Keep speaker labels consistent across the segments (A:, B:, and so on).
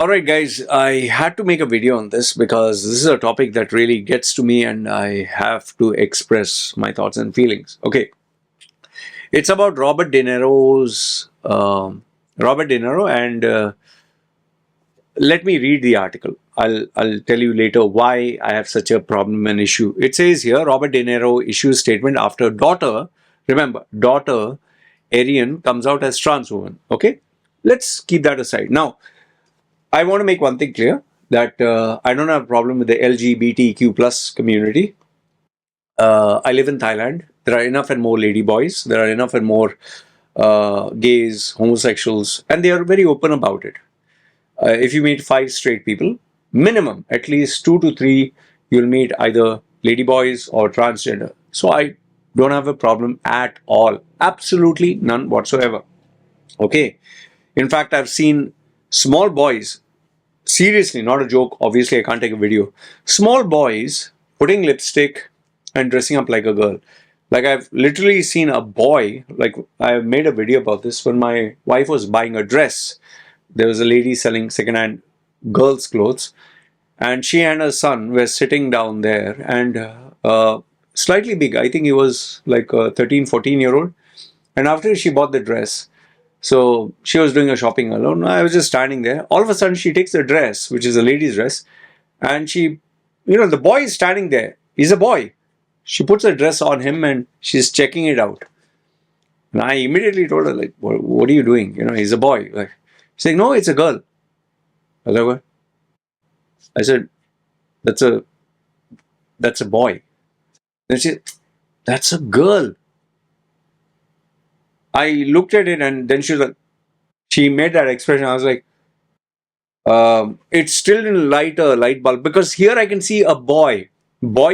A: Alright guys, I had to make a video on this because this is a topic that really gets to me and I have to express my thoughts and feelings. Okay, it's about Robert De Niro's Robert De Niro and let me read the article. I'll tell you later why I have such a problem and issue. It says here Robert De Niro issues statement after daughter, remember daughter Airyn comes out as trans woman. Okay, let's keep that aside. Now I want to make one thing clear that I don't have a problem with the LGBTQ plus community. I live in Thailand. There are enough and more ladyboys. There are enough and more gays, homosexuals, and they are very open about it. If you meet 5 straight people, minimum at least 2 to 3, you'll meet either ladyboys or transgender. So I don't have a problem at all. Absolutely none whatsoever. Okay. In fact, I've seen small boys, seriously, not a joke. Obviously, I can't take a video. Small boys putting lipstick and dressing up like a girl. Like I've literally seen a boy, like I made a video about this when my wife was buying a dress. There was a lady selling secondhand girls' clothes, and she and her son were sitting down there, and slightly big. I think he was like a 13, 14-year-old. And after she bought the dress, so she was doing her shopping alone. I was just standing there. All of a sudden, she takes the dress, which is a lady's dress, and the boy is standing there. He's a boy. She puts the dress on him and she's checking it out. And I immediately told her, like, what are you doing? He's a boy. Like, she's like, no, it's a girl. I was like, what? I said, that's a boy. Then she said, that's a girl. I looked at it and then she made that expression. I was like, it's still in light bulb, because here I can see a boy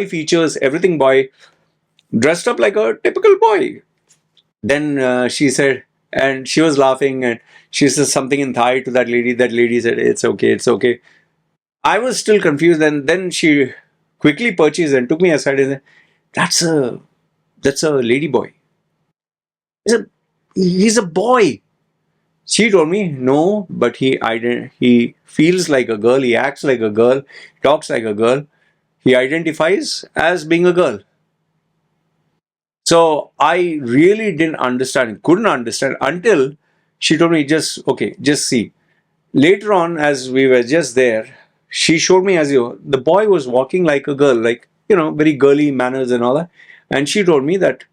A: features, everything boy, dressed up like a typical boy. Then she said, and she was laughing and she said something in Thai to that lady. That lady said, it's okay. I was still confused, and then she quickly purchased and took me aside and said, that's a lady boy. I said, he's a boy. She told me, no, but he feels like a girl, he acts like a girl, talks like a girl, he identifies as being a girl. So I really couldn't understand until she told me, just see. Later on, as we were just there, she showed me the boy was walking like a girl, like, very girly manners and all that. And she told me that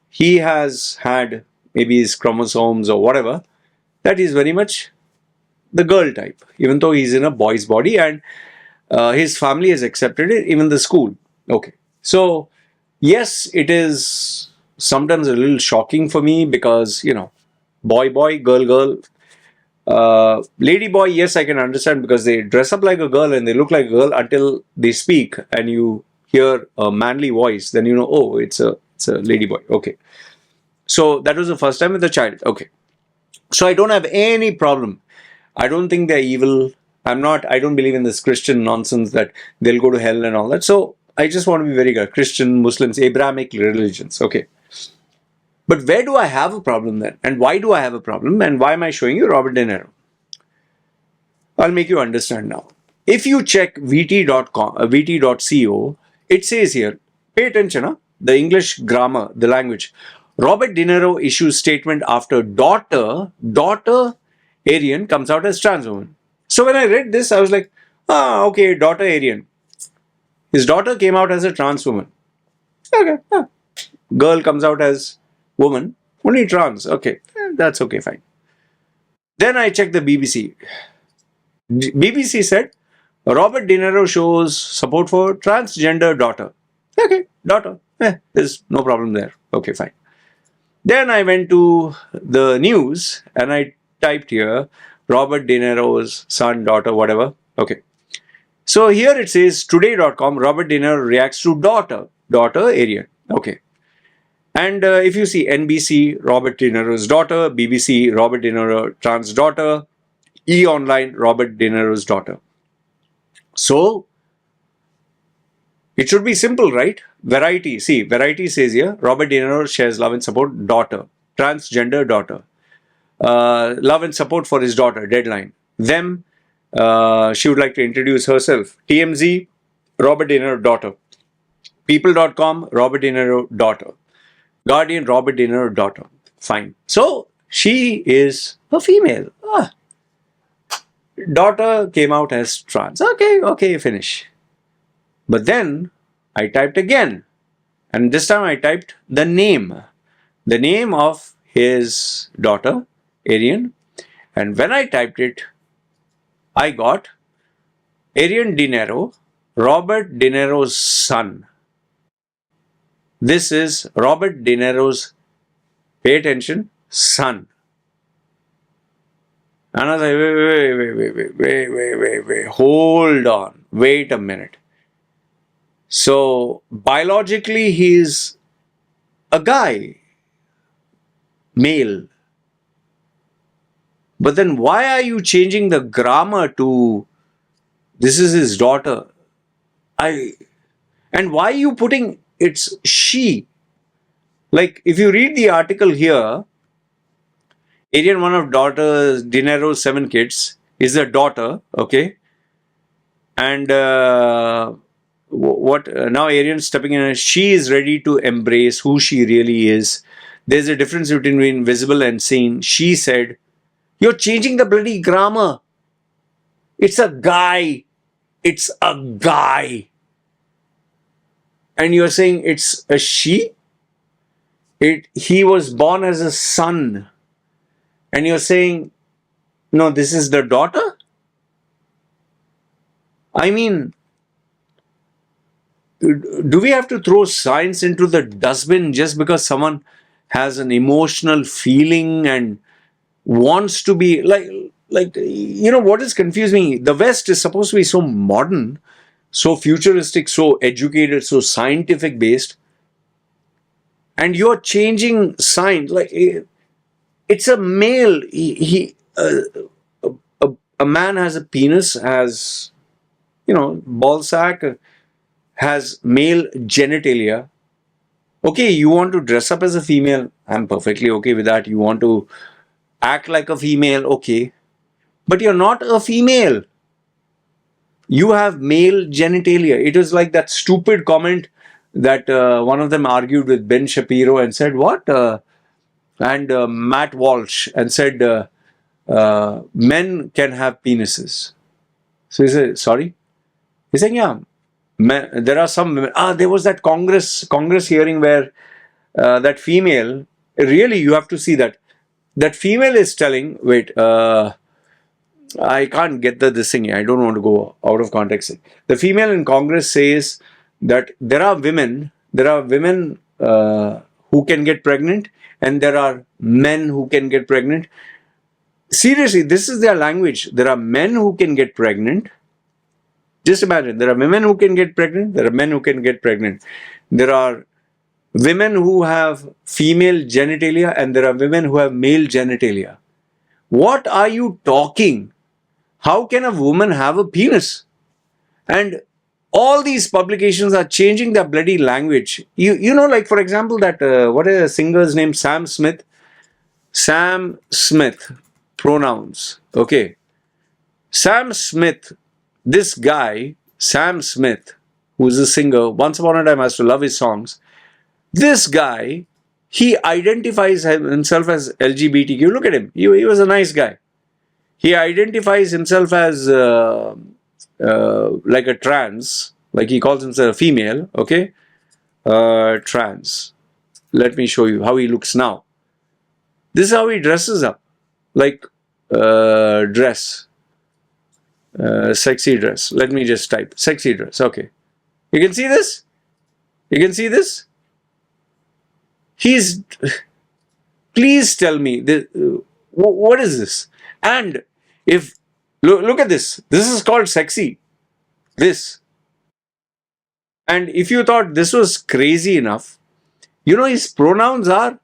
A: he has had maybe his chromosomes or whatever, that is very much the girl type, even though he's in a boy's body, and his family has accepted it, even the school. Okay. So, yes, it is sometimes a little shocking for me because, boy, girl, lady boy, yes, I can understand because they dress up like a girl and they look like a girl until they speak and you hear a manly voice, then oh, it's a lady boy. Okay. So that was the first time with a child. Okay. So I don't have any problem. I don't think they're evil. I don't believe in this Christian nonsense that they'll go to hell and all that. So I just want to be very clear. Christian, Muslims, Abrahamic religions. Okay. But where do I have a problem then? And why do I have a problem? And why am I showing you Robert De Niro? I'll make you understand now. If you check vt.co, it says here, pay attention, huh? The English grammar, the language. Robert De Niro issues statement after daughter Airyn comes out as trans woman. So when I read this, I was like, okay, daughter Airyn. His daughter came out as a trans woman. Okay. Girl comes out as woman, only trans. Okay, that's okay, fine. Then I checked the BBC. BBC said, Robert De Niro shows support for transgender daughter. Okay, daughter. There's no problem there. Okay, fine. Then I went to the news and I typed here, Robert De Niro's son, daughter, whatever. Okay. So here it says, today.com, Robert De Niro reacts to daughter Airyn. Okay. And if you see NBC, Robert De Niro's daughter, BBC, Robert De Niro trans daughter, E-Online, Robert De Niro's daughter. So, it should be simple, right? Variety. See, Variety says here, Robert De Niro shares love and support, daughter, transgender daughter. Love and support for his daughter, Deadline. Them, She would like to introduce herself. TMZ, Robert De Niro daughter. People.com, Robert De Niro daughter. Guardian, Robert De Niro daughter. Fine. So she is a female. Daughter came out as trans. Okay, finish. But then I typed again. And this time I typed the name. The name of his daughter, Airyn. And when I typed it, I got Airyn De Niro, Robert De Niro's son. This is Robert De Niro's, pay attention, son. And I was like, wait, hold on, wait a minute. So, biologically, he's a guy, male. But then why are you changing the grammar to this is his daughter? And why are you putting it's she? Like, if you read the article here, Airyn, one of daughter De Niro's 7 kids, is a daughter, okay? And now Airyn stepping in, she is ready to embrace who she really is. There's a difference between visible and seen. She said, "You're changing the bloody grammar. It's a guy. It's a guy." And you're saying it's a she? He was born as a son. And you're saying, no, this is the daughter? I mean, do we have to throw science into the dustbin just because someone has an emotional feeling and wants to be like what is confusing me? The West is supposed to be so modern, so futuristic, so educated, so scientific based, and you're changing science. Like, it's a male. A man has a penis, has ball sack, has male genitalia. Okay, you want to dress up as a female, I'm perfectly okay with that. You want to act like a female, okay, but you're not a female. You have male genitalia. It was like that stupid comment that one of them argued with Ben Shapiro and said, what? And Matt Walsh, and said, men can have penises. So he said, sorry? He's saying, yeah, there are some women. There was that Congress hearing where that female, really, you have to see that female is telling, wait, I can't get this thing. I don't want to go out of context. The female in Congress says that there are women who can get pregnant, and there are men who can get pregnant. Seriously, this is their language. There are men who can get pregnant. Just imagine, there are women who can get pregnant, there are men who can get pregnant. There are women who have female genitalia, and there are women who have male genitalia. What are you talking? How can a woman have a penis? And all these publications are changing their bloody language. Like, for example, that what is a singer's name? Sam Smith. Sam Smith, pronouns. Okay. Sam Smith, this guy, Sam Smith, who's a singer, once upon a time I used to love his songs. This guy, he identifies himself as LGBTQ. Look at him. He was a nice guy. He identifies himself as like a trans, like he calls himself a female, okay? Trans. Let me show you how he looks now. This is how he dresses up. Like dress. Sexy dress. Let me just type. Sexy dress. Okay. You can see this? You can see this? Please tell me, what is this? And if, look at this. This is called sexy. This. And if you thought this was crazy enough, his pronouns are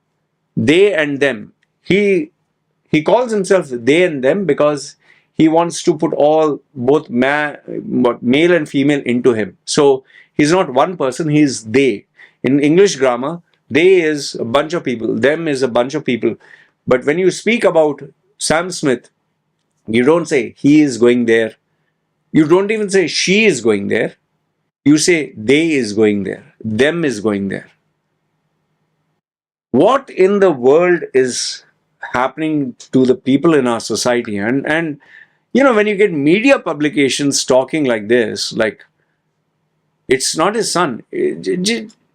A: they and them. He calls himself they and them because he wants to put both male and female into him. So he's not one person, he's they. In English grammar, they is a bunch of people, them is a bunch of people. But when you speak about Sam Smith, you don't say he is going there, You don't even say she is going there. You say they is going there. Them is going there. What in the world is happening to the people in our society? And when you get media publications talking like this, like it's not his son.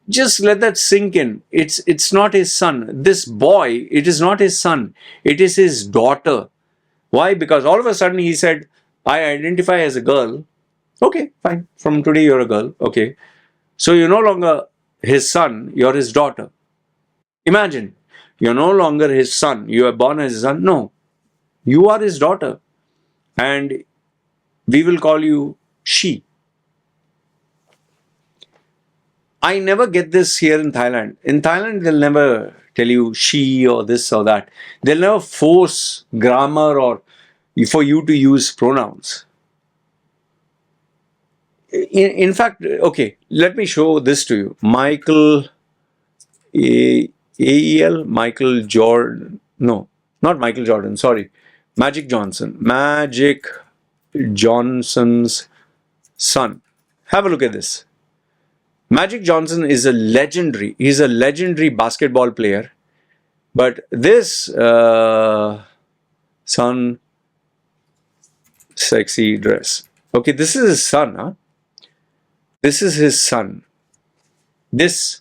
A: Just let that sink in. It's not his son. This boy, it is not his son. It is his daughter. Why? Because all of a sudden he said, I identify as a girl. Okay, fine. From today you're a girl. Okay. So you're no longer his son, you're his daughter. Imagine, you're no longer his son. You are born as his son. No, you are his daughter. And we will call you she. I never get this here in Thailand. In Thailand, they'll never tell you she or this or that. They'll never force grammar or for you to use pronouns. In fact, okay, let me show this to you. Michael AEL, Michael Jordan. No, not Michael Jordan, sorry. Magic Johnson. Magic Johnson's son. Have a look at this. Magic Johnson is he's a legendary basketball player. But this son, sexy dress. Okay, this is his son, huh? This is his son. This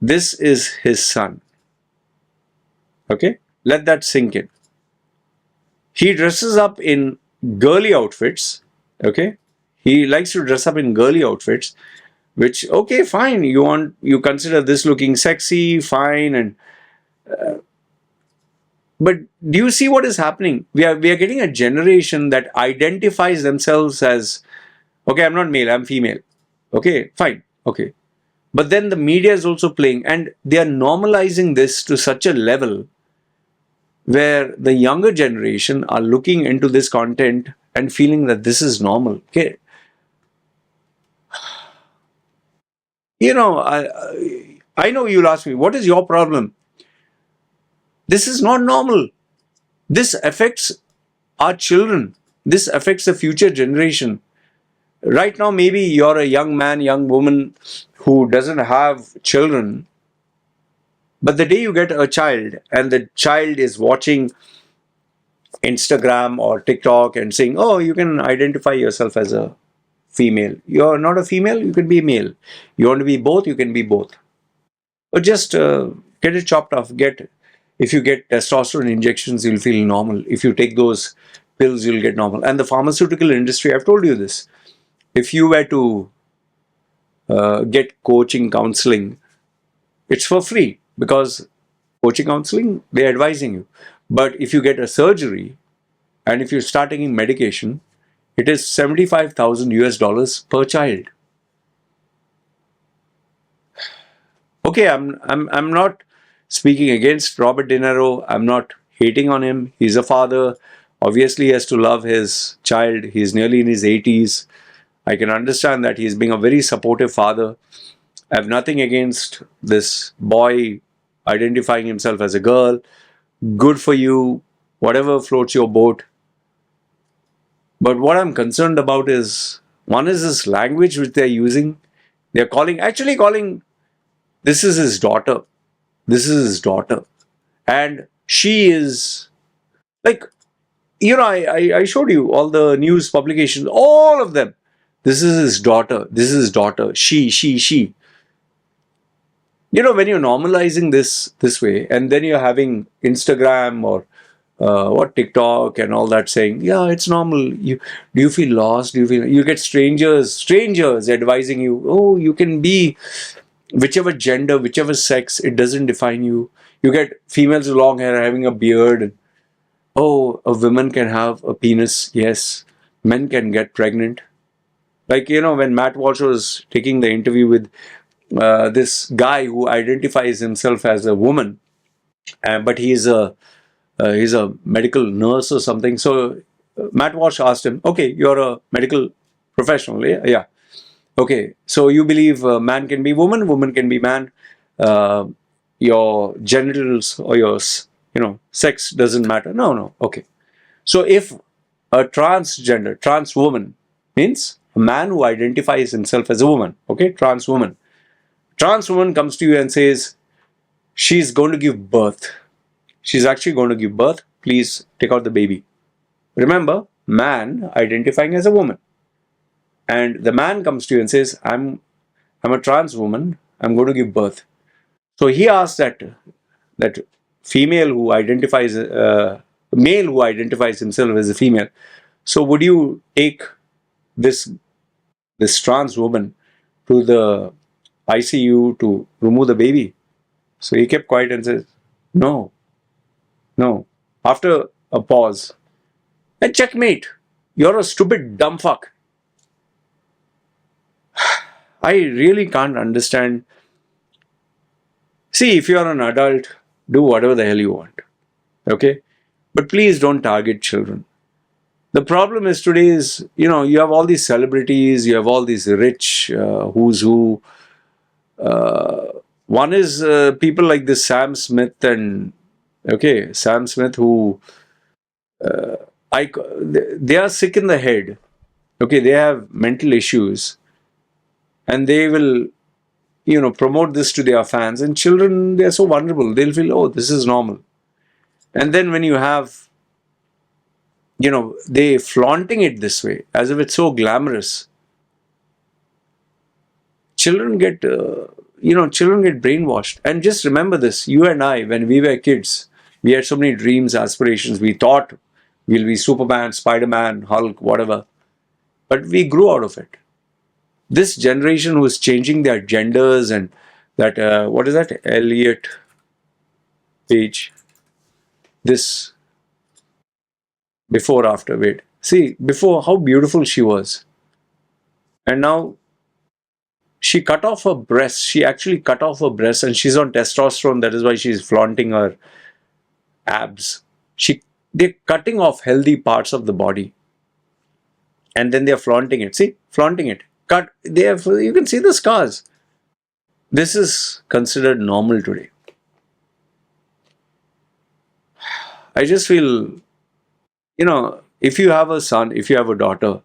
A: is his son. Okay, let that sink in. He dresses up in girly outfits. Okay, he likes to dress up in girly outfits, which, okay, fine. You consider this looking sexy, fine, and but do you see what is happening? We are getting a generation that identifies themselves as, okay, I'm not male, I'm female. Okay, fine, okay. But then the media is also playing, and they are normalizing this to such a level where the younger generation are looking into this content and feeling that this is normal. Okay. I know you'll ask me, what is your problem? This is not normal. This affects our children. This affects the future generation. Right now, maybe you're a young man, young woman who doesn't have children. But the day you get a child and the child is watching Instagram or TikTok and saying, oh, you can identify yourself as a female. You're not a female, you can be male. You want to be both, you can be both. Or just get it chopped off. If you get testosterone injections, you'll feel normal. If you take those pills, you'll get normal. And the pharmaceutical industry, I've told you this. If you were to get coaching, counseling, it's for free because coaching, counseling, they're advising you. But if you get a surgery and if you start taking medication, it is 75,000 US dollars per child. Okay, I'm not speaking against Robert De Niro. I'm not hating on him. He's a father. Obviously, he has to love his child. He's nearly in his 80s. I can understand that he's being a very supportive father. I have nothing against this boy identifying himself as a girl. Good for you. Whatever floats your boat. But what I'm concerned about is, one is this language which they're using. They're actually calling, this is his daughter. This is his daughter. And she is, like, I showed you all the news publications, all of them. This is his daughter. This is his daughter. She. When you're normalizing this way, and then you're having Instagram or TikTok and all that saying, yeah, it's normal. Do you feel lost? You get strangers advising you, oh, you can be whichever gender, whichever sex, it doesn't define you. You get females with long hair having a beard. And, oh, a woman can have a penis. Yes. Men can get pregnant. Like, when Matt Walsh was taking the interview with this guy who identifies himself as a woman, but he's a medical nurse or something. So Matt Walsh asked him, okay, you're a medical professional. Yeah. Okay, so you believe man can be woman, woman can be man. Your genitals or your sex doesn't matter. No. Okay. So if a transgender, trans woman means a man who identifies himself as a woman. Okay, trans woman. Trans woman comes to you and says she's going to give birth. She's actually going to give birth. Please take out the baby. Remember, man identifying as a woman. And the man comes to you and says, I'm a trans woman. I'm going to give birth. So he asks that female who identifies male who identifies himself as a female. So would you take this this trans woman to the ICU to remove the baby? So he kept quiet and says, no, no. After a pause, and checkmate. You're a stupid dumb fuck. I really can't understand. See, if you're an adult, do whatever the hell you want. Okay? But please don't target children. The problem is today is, you have all these celebrities, you have all these rich who's who. One is people like this Sam Smith Sam Smith who they are sick in the head. Okay, they have mental issues, and they will promote this to their fans. And children, they're so vulnerable. They'll feel, oh, this is normal. And then when you have they flaunting it this way as if it's so glamorous, children get brainwashed. And just remember this, you and I, when we were kids, we had so many dreams, aspirations. We thought we'll be Superman, Spider-Man, Hulk, whatever. But we grew out of it. This generation who is changing their genders, and that what is that, Elliot Page, this before, after, wait, see, before, how beautiful she was, and now she cut off her breasts. She actually cut off her breasts, and she's on testosterone. That is why she's flaunting her abs. They're cutting off healthy parts of the body, and then they're flaunting it. See, flaunting it. You can see the scars. This is considered normal today. I just feel, if you have a son, if you have a daughter,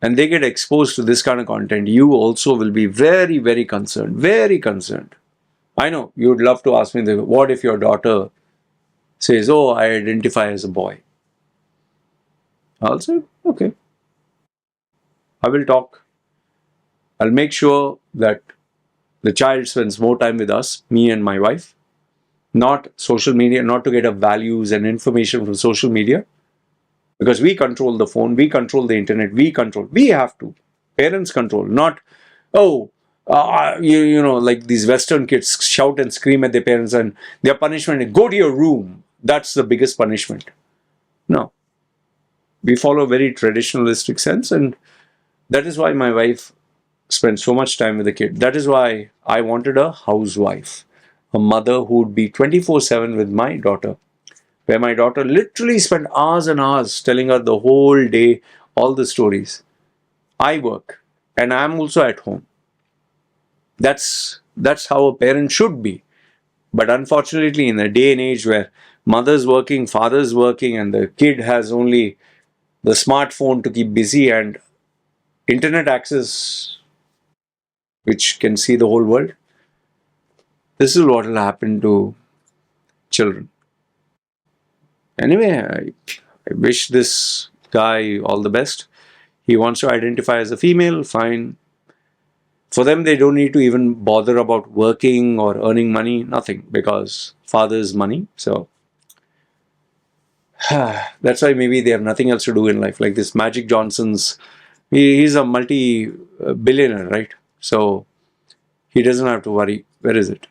A: and they get exposed to this kind of content, you also will be very, very concerned. Very concerned. I know you would love to ask me, what if your daughter says, oh, I identify as a boy? I'll say, okay. I will talk. I'll make sure that the child spends more time with us, me and my wife, not social media, not to get our values and information from social media, because we control the phone, we control the internet, we have to. Parents control, not, oh, like these Western kids shout and scream at their parents, and their punishment is go to your room. That's the biggest punishment. No. We follow a very traditionalistic sense, and that is why my wife spends so much time with the kid. That is why I wanted a housewife, a mother who would be 24/7 with my daughter, where my daughter literally spent hours and hours telling her the whole day, all the stories. I work, and I'm also at home. That's how a parent should be. But unfortunately, in a day and age where mother's working, father's working, and the kid has only the smartphone to keep busy and internet access, which can see the whole world, this is what will happen to children. Anyway, I wish this guy all the best. He wants to identify as a female, fine. For them, they don't need to even bother about working or earning money, nothing, because father's money. So that's why maybe they have nothing else to do in life. Like this Magic Johnson's, he's a multi-billionaire, right? So he doesn't have to worry. Where is it?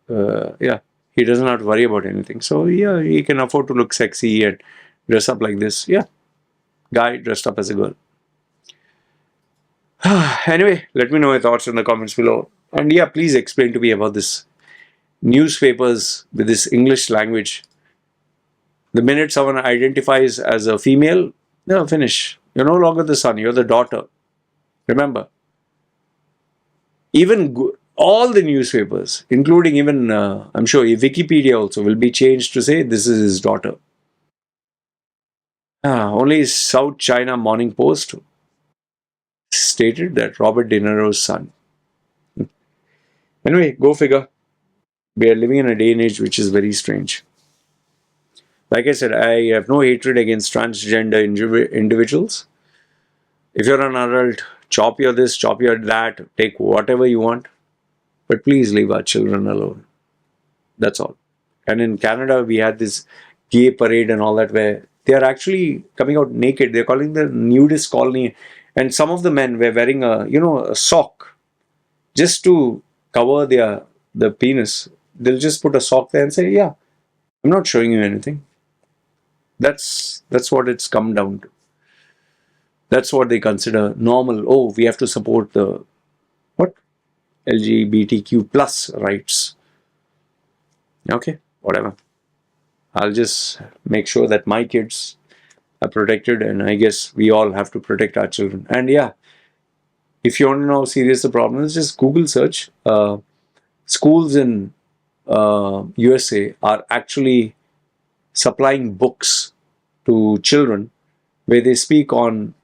A: He doesn't have to worry about anything. So yeah, he can afford to look sexy and dress up like this. Yeah, guy dressed up as a girl. Anyway, let me know your thoughts in the comments below. And yeah, please explain to me about this newspapers with this English language. The minute someone identifies as a female, no, finish. You're no longer the son, you're the daughter. Remember. Even all the newspapers, including even, I'm sure, Wikipedia also will be changed to say this is his daughter. Only South China Morning Post stated that Robert De Niro's son. Anyway, go figure. We are living in a day and age which is very strange. Like I said, I have no hatred against transgender individuals. If you're an adult, chop your this, chop your that, take whatever you want, but please leave our children alone. That's all. And in Canada, we had this gay parade and all that where they are actually coming out naked. They're calling the nudist colony, and some of the men were wearing a sock just to cover the penis. They'll just put a sock there and say, "Yeah, I'm not showing you anything." That's what it's come down to. That's what they consider normal. Oh, we have to support the what LGBTQ plus rights. Okay, whatever. I'll just make sure that my kids are protected, and I guess we all have to protect our children. And yeah, if you want to know how serious the problem is, just Google search. Schools in USA are actually supplying books to children where they speak on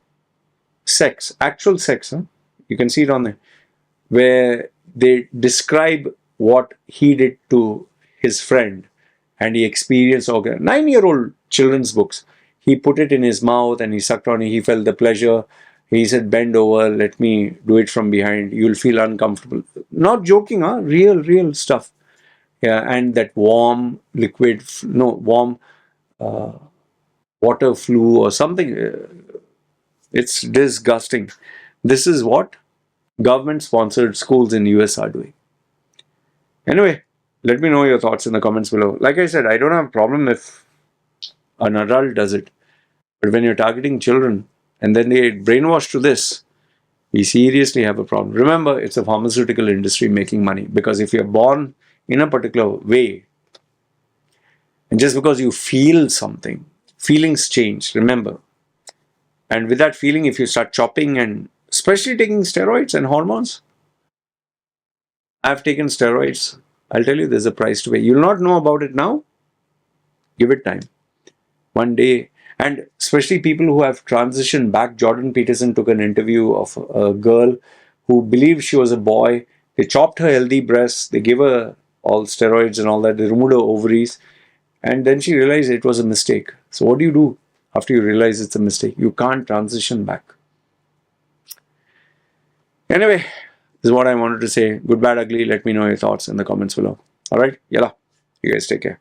A: sex, actual sex. Huh? You can see it on there, where they describe what he did to his friend and he experienced 9-year-old children's books. He put it in his mouth and he sucked on it. He felt the pleasure. He said, bend over, let me do it from behind. You'll feel uncomfortable. Not joking, huh? Real stuff. Yeah, and that warm liquid, no, warm water flu or something. It's disgusting. This is what government sponsored schools in US are doing. Anyway, let me know your thoughts in the comments below. Like I said, I don't have a problem if an adult does it. But when you're targeting children and then they brainwash to this, we seriously have a problem. Remember, it's a pharmaceutical industry making money because if you're born in a particular way, and just because you feel something, feelings change, remember. And with that feeling, if you start chopping and especially taking steroids and hormones, I've taken steroids. I'll tell you, there's a price to pay. You'll not know about it now. Give it time. One day, and especially people who have transitioned back. Jordan Peterson took an interview of a girl who believed she was a boy. They chopped her healthy breasts. They gave her all steroids and all that. They removed her ovaries. And then she realized it was a mistake. So what do you do after you realize it's a mistake? You can't transition back. Anyway, this is what I wanted to say. Good, bad, ugly. Let me know your thoughts in the comments below. All right? Yalla. You guys take care.